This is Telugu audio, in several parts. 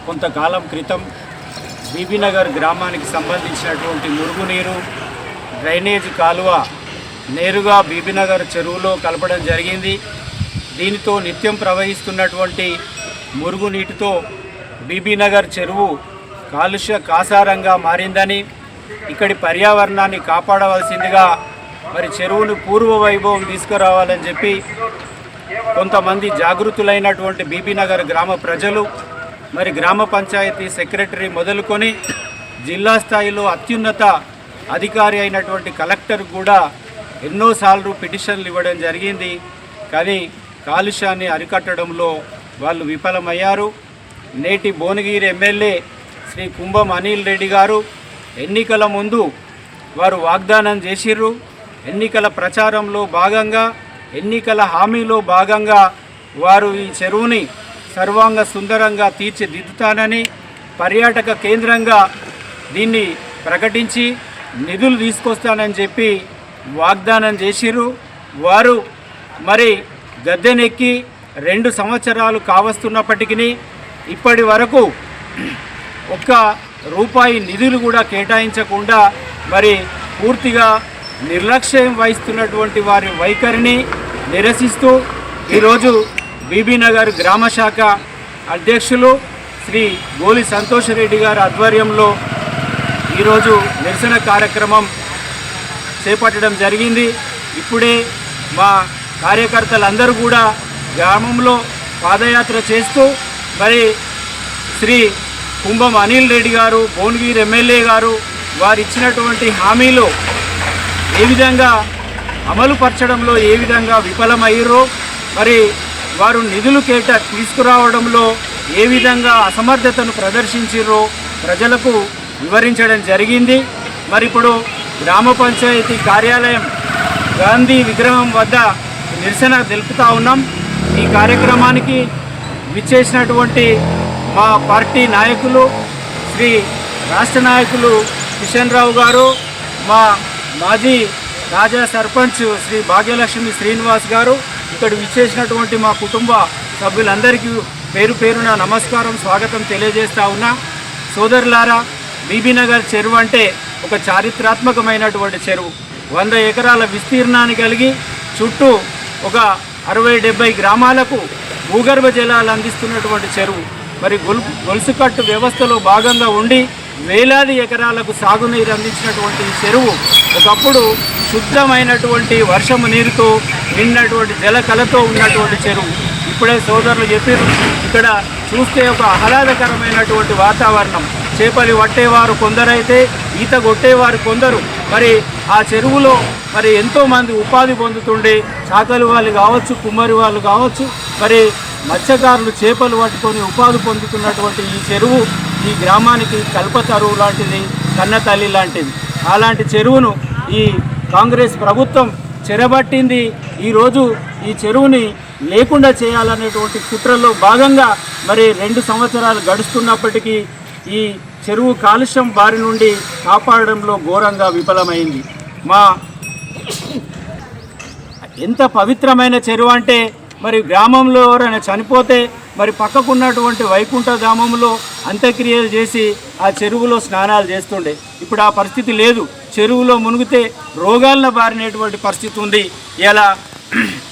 కొంతకాలం క్రితం బీబీనగర్ గ్రామానికి సంబంధించినటువంటి మురుగునీరు డ్రైనేజ్ కాలువ నేరుగా బీబీనగర్ చెరువులో కలపడం జరిగింది. దీనితో నిత్యం ప్రవహిస్తున్నటువంటి మురుగునీటితో బీబీనగర్ చెరువు కాలుష్య కాసారంగా మారిందని, ఇక్కడి పర్యావరణాన్ని కాపాడవలసిందిగా మరి చెరువును పూర్వ వైభవం తీసుకురావాలని చెప్పి కొంతమంది జాగృతులైనటువంటి బీబీనగర్ గ్రామ ప్రజలు, మరి గ్రామ పంచాయతీ సెక్రటరీ మొదలుకొని జిల్లా స్థాయిలో అత్యున్నత అధికారి అయినటువంటి కలెక్టర్ కూడా ఎన్నోసార్లు పిటిషన్లు ఇవ్వడం జరిగింది. కానీ కాలుష్యాన్ని అరికట్టడంలో వాళ్ళు విఫలమయ్యారు. నేటి భువనగిరి ఎమ్మెల్యే శ్రీ కుంభం అనిల్ రెడ్డి గారు ఎన్నికల ముందు వారు వాగ్దానం చేసిర్రు. ఎన్నికల ప్రచారంలో భాగంగా, ఎన్నికల హామీలో భాగంగా వారు ఈ చెరువుని సర్వాంగ సుందరంగా తీర్చిదిద్దుతానని, పర్యాటక కేంద్రంగా దీన్ని ప్రకటించి నిధులు తీసుకొస్తానని చెప్పి వాగ్దానం చేసిర్రు. వారు మరి గద్దెనెక్కి 2 సంవత్సరాలు కావస్తున్నప్పటికీ ఇప్పటి వరకు ఒక్క రూపాయి నిధులు కూడా కేటాయించకుండా మరి పూర్తిగా నిర్లక్ష్యం వహిస్తున్నటువంటి వారి వైఖరిని నిరసిస్తూ ఈరోజు బీబీనగర్ గ్రామ శాఖ అధ్యక్షులు శ్రీ గోలి సంతోష్ రెడ్డి గారి ఆధ్వర్యంలో ఈరోజు నిరసన కార్యక్రమం చేపట్టడం జరిగింది. ఇప్పుడే మా కార్యకర్తలందరూ కూడా గ్రామంలో పాదయాత్ర చేస్తూ మరి శ్రీ కుంభం అనిల్ రెడ్డి గారు, భువనగిరి ఎమ్మెల్యే గారు వారు ఇచ్చినటువంటి హామీలు ఏ విధంగా అమలుపరచడంలో ఏ విధంగా విఫలమయ్యారో, మరి వారు నిధులు తీసుకురావడంలో ఏ విధంగా అసమర్థతను ప్రదర్శించారో ప్రజలకు వివరించడం జరిగింది. మరి ఇప్పుడు గ్రామ పంచాయతీ కార్యాలయం గాంధీ విగ్రహం వద్ద నిరసన తెలుపుతా ఉన్నాం. ఈ కార్యక్రమానికి విచ్చేసినటువంటి మా పార్టీ నాయకులు, శ్రీ రాష్ట్ర నాయకులు కిషన్ రావు గారు, మా మాజీ తాజా సర్పంచ్ శ్రీ భాగ్యలక్ష్మి శ్రీనివాస్ గారు, ఇక్కడ విచ్చేసినటువంటి మా కుటుంబ సభ్యులందరికీ పేరు పేరున నమస్కారం, స్వాగతం తెలియజేస్తా ఉన్నా. సోదరులారా, బీబీనగర్ చెరువు అంటే ఒక చారిత్రాత్మకమైనటువంటి చెరువు. 100 ఎకరాల విస్తీర్ణాన్ని కలిగి చుట్టూ ఒక 60-70 గ్రామాలకు భూగర్భ జలాలు అందిస్తున్నటువంటి చెరువు. మరి గొలుసుకట్టు వ్యవస్థలో భాగంగా ఉండి వేలాది ఎకరాలకు సాగునీరు అందించినటువంటి ఈ చెరువు ఒకప్పుడు శుద్ధమైనటువంటి వర్షము నీరుతో నిన్నటువంటి జలకళతో ఉన్నటువంటి చెరువు. ఇప్పుడే సోదరులు చెప్పారు, ఇక్కడ చూస్తే ఒక ఆహ్లాదకరమైనటువంటి వాతావరణం. చేపలు పట్టేవారు కొందరైతే ఈత కొట్టేవారు కొందరు. మరి ఆ చెరువులో మరి ఎంతోమంది ఉపాధి పొందుతుండే, చాకలి వాళ్ళు కావచ్చు, కుమ్మరి వాళ్ళు కావచ్చు, మరి మత్స్యకారులు చేపలు పట్టుకొని ఉపాధి పొందుతున్నటువంటి ఈ చెరువు ఈ గ్రామానికి కల్పతరువు లాంటిది, కన్నతల్లి లాంటిది. అలాంటి చెరువును ఈ కాంగ్రెస్ ప్రభుత్వం చెరబట్టింది. ఈరోజు ఈ చెరువుని లేకుండా చేయాలనేటువంటి కుట్రలో భాగంగా మరి 2 సంవత్సరాలు గడుస్తున్నప్పటికీ ఈ చెరువు కాలుష్యం బారి నుండి కాపాడడంలో ఘోరంగా విఫలమైంది. ఎంత పవిత్రమైన చెరువు అంటే మరి గ్రామంలో ఎవరైనా చనిపోతే మరి పక్కకున్నటువంటి వైకుంఠ గ్రామంలో అంత్యక్రియలు చేసి ఆ చెరువులో స్నానాలు చేస్తుండే. ఇప్పుడు ఆ పరిస్థితి లేదు. చెరువులో మునిగితే రోగాలను బారినటువంటి పరిస్థితి ఉంది. ఇలా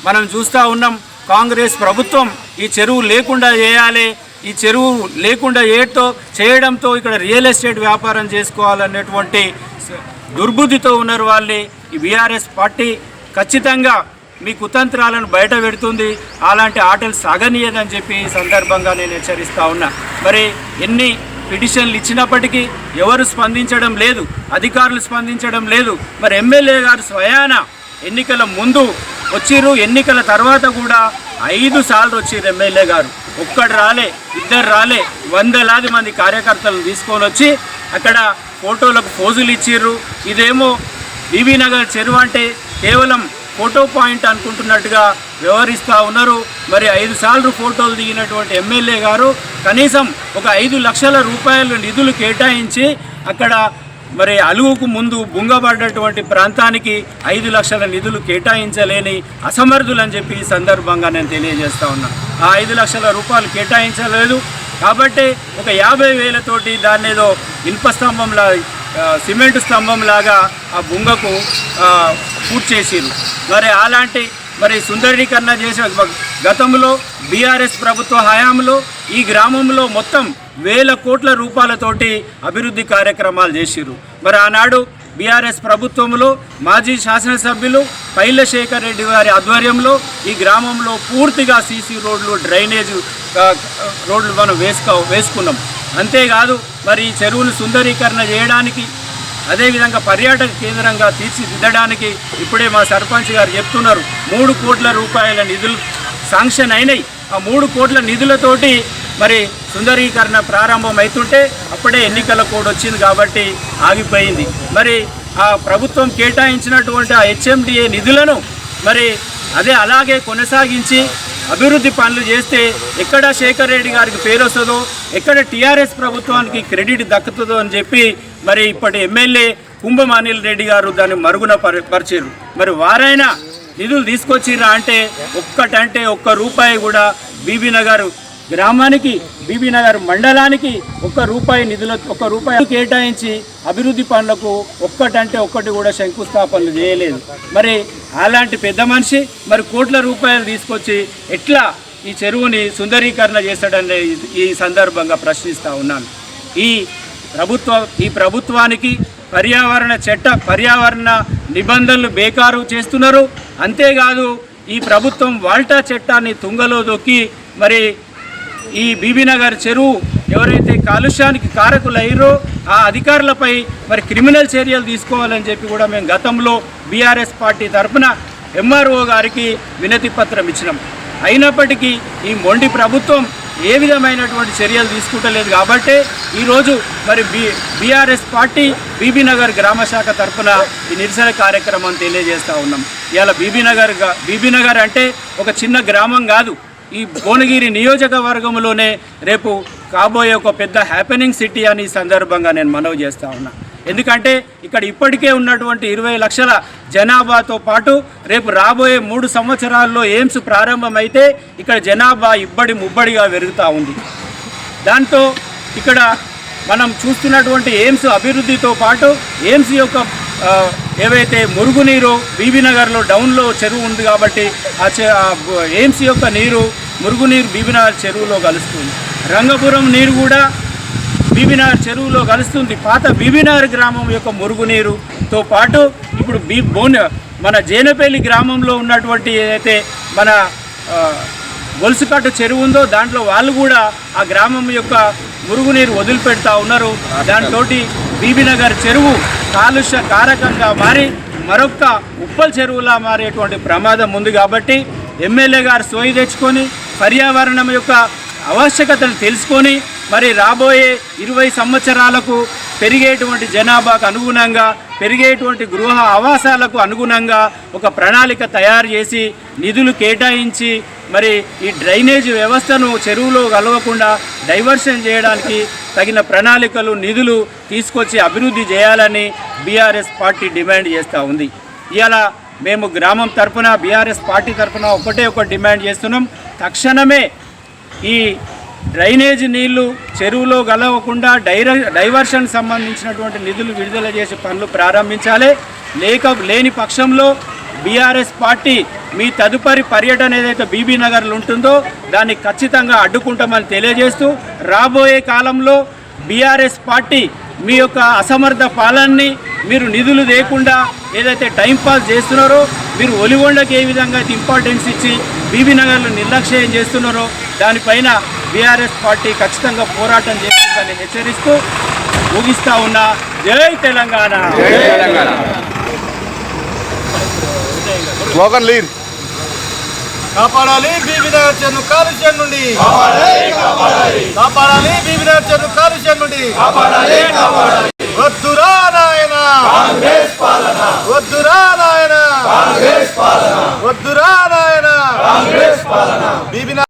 మనం చూస్తూ ఉన్నాం. కాంగ్రెస్ ప్రభుత్వం ఈ చెరువు లేకుండా చేయాలి, ఈ చెరువు లేకుండా చేయడంతో ఇక్కడ రియల్ ఎస్టేట్ వ్యాపారం చేసుకోవాలనేటువంటి దుర్బుద్ధితో ఉన్నారు వాళ్ళే. ఈ బీఆర్ఎస్ పార్టీ ఖచ్చితంగా మీ కుతంత్రాలను బయట పెడుతుంది. అలాంటి ఆటలు సాగనీయదని చెప్పి ఈ సందర్భంగా నేను హెచ్చరిస్తూ ఉన్నా. మరి ఎన్ని పిటిషన్లు ఇచ్చినప్పటికీ ఎవరు స్పందించడం లేదు, అధికారులు స్పందించడం లేదు. మరి ఎమ్మెల్యే గారు స్వయాన ఎన్నికల ముందు వచ్చిర్రు, ఎన్నికల తర్వాత కూడా 5 సార్లు వచ్చిర్రు ఎమ్మెల్యే గారు. ఒక్కడు రాలే, 2 రాలే, వందలాది మంది కార్యకర్తలను తీసుకొని వచ్చి అక్కడ ఫోటోలకు పోజులు ఇచ్చిర్రు. ఇదేమో బీబీనగర్ చెరువు అంటే కేవలం ఫోటో పాయింట్ అనుకుంటున్నట్టుగా వ్యవహరిస్తూ ఉన్నారు. మరి 5 సార్లు ఫోటోలు దిగినటువంటి ఎమ్మెల్యే గారు కనీసం ఒక 5 లక్షల రూపాయల నిధులు కేటాయించి అక్కడ మరి అలుగుకు ముందు బుంగబడ్డటువంటి ప్రాంతానికి 5 లక్షల నిధులు కేటాయించలేని అసమర్థులని చెప్పి ఈ సందర్భంగా నేను తెలియజేస్తా ఉన్నా. ఆ 5 లక్షల రూపాయలు కేటాయించలేదు. కాబట్టి ఒక 50,000 తోటి దాన్ని ఏదో ఇనుప స్తంభంలా సిమెంట్ స్తంభం లాగా ఆ బుంగకు పూర్తి చేసిరు. మరి అలాంటి సుందరీకరణ చేసిన గతంలో బీఆర్ఎస్ ప్రభుత్వ హయాంలో ఈ గ్రామంలో మొత్తం 1,000 కోట్ల రూపాయలతోటి అభివృద్ధి కార్యక్రమాలు చేసిరు. మరి ఆనాడు బీఆర్ఎస్ ప్రభుత్వంలో మాజీ శాసనసభ్యులు పైలశేఖర్ రెడ్డి గారి ఆధ్వర్యంలో ఈ గ్రామంలో పూర్తిగా సీసీ రోడ్లు, డ్రైనేజ్ రోడ్లు మనం వేసుకున్నాం. అంతేకాదు మరి ఈ చెరువులు సుందరీకరణ చేయడానికి, అదేవిధంగా పర్యాటక కేంద్రంగా తీర్చిదిద్దడానికి ఇప్పుడే మా సర్పంచ్ గారు చెప్తున్నారు 3 కోట్ల రూపాయల నిధులు శాంక్షన్ అయినాయి. ఆ 3 కోట్ల నిధులతోటి మరి సుందరీకరణ ప్రారంభం అవుతుంటే అప్పుడే ఎన్నికల కోడ్ వచ్చింది కాబట్టి ఆగిపోయింది. మరి ఆ ప్రభుత్వం కేటాయించినటువంటి ఆ హెచ్ఎండిఏ నిధులను మరి అలాగే కొనసాగించి అభివృద్ధి పనులు చేస్తే ఎక్కడ శేఖర్ రెడ్డి గారికి పేరు వస్తుందో, ఎక్కడ టీఆర్ఎస్ ప్రభుత్వానికి క్రెడిట్ దక్కుతుందో అని చెప్పి మరి ఇప్పటి ఎమ్మెల్యే కుంభం అనిల్ రెడ్డి గారు దాన్ని మరుగున పరిచారు. మరి వారైనా నిధులు తీసుకొచ్చిరా అంటే ఒక్క రూపాయి కూడా బీబీనగర్ గ్రామానికి, బీబీనగర్ మండలానికి ఒక్క రూపాయి కేటాయించి అభివృద్ధి పనులకు ఒక్కటి కూడా శంకుస్థాపనలు చేయలేదు. మరి అలాంటి పెద్ద మనిషి మరి కోట్ల రూపాయలు తీసుకొచ్చి ఎట్లా ఈ చెరువుని సుందరీకరణ చేస్తాడని ఈ సందర్భంగా ప్రశ్నిస్తూ ఉన్నాను. ఈ ప్రభుత్వానికి పర్యావరణ నిబంధనలు బేకారు చేస్తున్నారు. అంతేకాదు ఈ ప్రభుత్వం వాల్టా చట్టాన్ని తుంగలో దొక్కి మరి ఈ బీబీనగర్ చెరువు ఎవరైతే కాలుష్యానికి కారకులయ్యారో ఆ అధికారులపై మరి క్రిమినల్ చర్యలు తీసుకోవాలని చెప్పి కూడా మేము గతంలో బీఆర్ఎస్ పార్టీ తరఫున ఎంఆర్ఓ గారికి వినతి పత్రం ఇచ్చినాం. అయినప్పటికీ ఈ మొండి ప్రభుత్వం ఏ విధమైనటువంటి చర్యలు తీసుకుంటలేదు కాబట్టి ఈరోజు మరి బీఆర్ఎస్ పార్టీ బీబీనగర్ గ్రామ శాఖ తరఫున ఈ నిరసన కార్యక్రమం తెలియజేస్తూ ఉన్నాం. ఇవాళ బీబీనగర్ అంటే ఒక చిన్న గ్రామం కాదు. ఈ భువనగిరి నియోజకవర్గంలోనే రేపు కాబోయే ఒక పెద్ద హ్యాపెనింగ్ సిటీ అని సందర్భంగా నేను మనవి చేస్తూ ఉన్నా. ఎందుకంటే ఇక్కడ ఇప్పటికే ఉన్నటువంటి 20 లక్షల జనాభాతో పాటు రేపు రాబోయే 3 సంవత్సరాల్లో ఎయిమ్స్ ప్రారంభమైతే ఇక్కడ జనాభా ముబ్బడిగా పెరుగుతూ ఉంది. దాంతో ఇక్కడ మనం చూస్తున్నటువంటి ఎయిమ్స్ అభివృద్ధితో పాటు ఎయిమ్స్ యొక్క ఏవైతే మురుగునీరు బీబీనగర్లో డౌన్లో చెరువు ఉంది కాబట్టి ఆ ఎయిమ్స్ యొక్క మురుగునీరు బీబీనగర్ చెరువులో కలుస్తుంది. రంగపురం నీరు కూడా బీబీనగర్ చెరువులో కలుస్తుంది. పాత బీబీనగర్ గ్రామం యొక్క మురుగునీరుతో పాటు ఇప్పుడు మన జేనపల్లి గ్రామంలో ఉన్నటువంటి ఏదైతే మన గొలుసుకట్టు చెరువు ఉందో దాంట్లో వాళ్ళు కూడా ఆ గ్రామం యొక్క మురుగునీరు వదిలిపెడతా ఉన్నారు. దాంతో బీబీనగర్ చెరువు కాలుష్య కారకంగా మారి మరొక ఉప్పల్ చెరువులా మారేటువంటి ప్రమాదం ఉంది. కాబట్టి ఎమ్మెల్యే గారు సోయి తెచ్చుకొని పర్యావరణం యొక్క ఆవశ్యకతను తెలుసుకొని మరి రాబోయే 20 సంవత్సరాలకు పెరిగేటువంటి జనాభాకు అనుగుణంగా, పెరిగేటువంటి గృహ ఆవాసాలకు అనుగుణంగా ఒక ప్రణాళిక తయారు చేసి నిధులు కేటాయించి మరి ఈ డ్రైనేజ్ వ్యవస్థను చెరువులో కలవకుండా డైవర్షన్ చేయడానికి తగిన ప్రణాళికలు, నిధులు తీసుకొచ్చి అభివృద్ధి చేయాలని బీఆర్ఎస్ పార్టీ డిమాండ్ చేస్తూ ఉంది. ఇవాళ మేము గ్రామం తరఫున బీఆర్ఎస్ పార్టీ తరఫున ఒక డిమాండ్ చేస్తున్నాం. తక్షణమే ఈ డ్రైనేజ్ నీళ్లు చెరువులో కలవకుండా డైవర్షన్ సంబంధించినటువంటి నిధులు విడుదల చేసే పనులు ప్రారంభించాలి. లేని పక్షంలో బీఆర్ఎస్ పార్టీ మీ తదుపరి పర్యటన ఏదైతే బీబీనగర్లో ఉంటుందో దాన్ని ఖచ్చితంగా అడ్డుకుంటామని తెలియజేస్తూ రాబోయే కాలంలో బీఆర్ఎస్ పార్టీ మీ యొక్క అసమర్థ పాలనని మీరు నిధులు లేకుండా ఏదైతే టైంపాస్ చేస్తున్నారో, మీరు ఒలిగొండకి ఏ విధంగా ఇంపార్టెన్స్ ఇచ్చి బీబీనగర్లో నిర్లక్ష్యం చేస్తున్నారో దానిపైన బీఆర్ఎస్ పార్టీ ఖచ్చితంగా పోరాటం చేస్తుందని హెచ్చరిస్తూ ముగిస్తా ఉన్నా. జై తెలంగాణ. కాపాడాలి బీబీనగర్ చెరువు కాలుష్యం నుండి, కాపాడాలి బీబీనగర్ చెరువు కాలుష్యం నుండి. వద్దురా నాయన వద్దురా నాయన వద్దురా నాయన బీబీనగర్